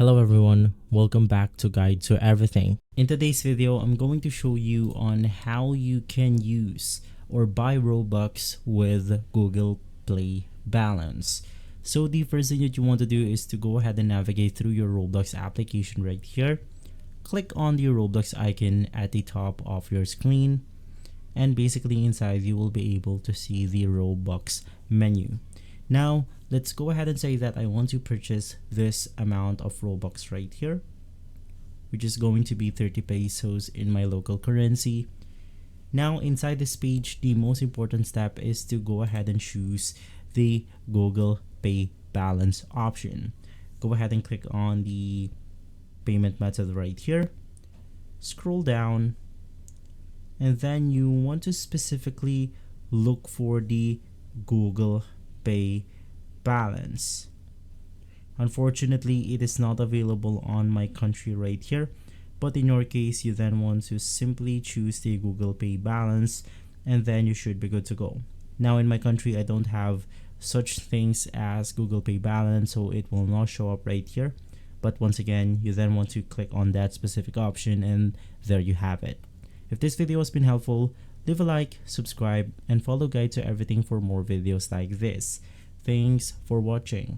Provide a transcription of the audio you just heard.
Hello everyone, welcome back to Guide to Everything. In today's video, I'm going to show you on how you can use or buy Robux with Google Play Balance. So the first thing that you want to do is to go ahead and navigate through your Roblox application right here. Click on the Roblox icon at the top of your screen, and basically inside you will be able to see the Robux menu. Now let's go ahead and say that I want to purchase this amount of Robux right here, which is going to be 30 pesos in my local currency. Now inside this page, the most important step is to go ahead and choose the Google Pay Balance option. Go ahead and click on the payment method right here. Scroll down, and then you want to specifically look for the Google Pay Balance. Unfortunately, it is not available on my country right here, but in your case, you then want to simply choose the Google Pay Balance, and then you should be good to go. Now in my country, I don't have such things as Google Pay Balance, so it will not show up right here. But once again, you then want to click on that specific option, and there you have it. If this video has been helpful, leave a like, subscribe, and follow Guide to Everything for more videos like this. Thanks for watching.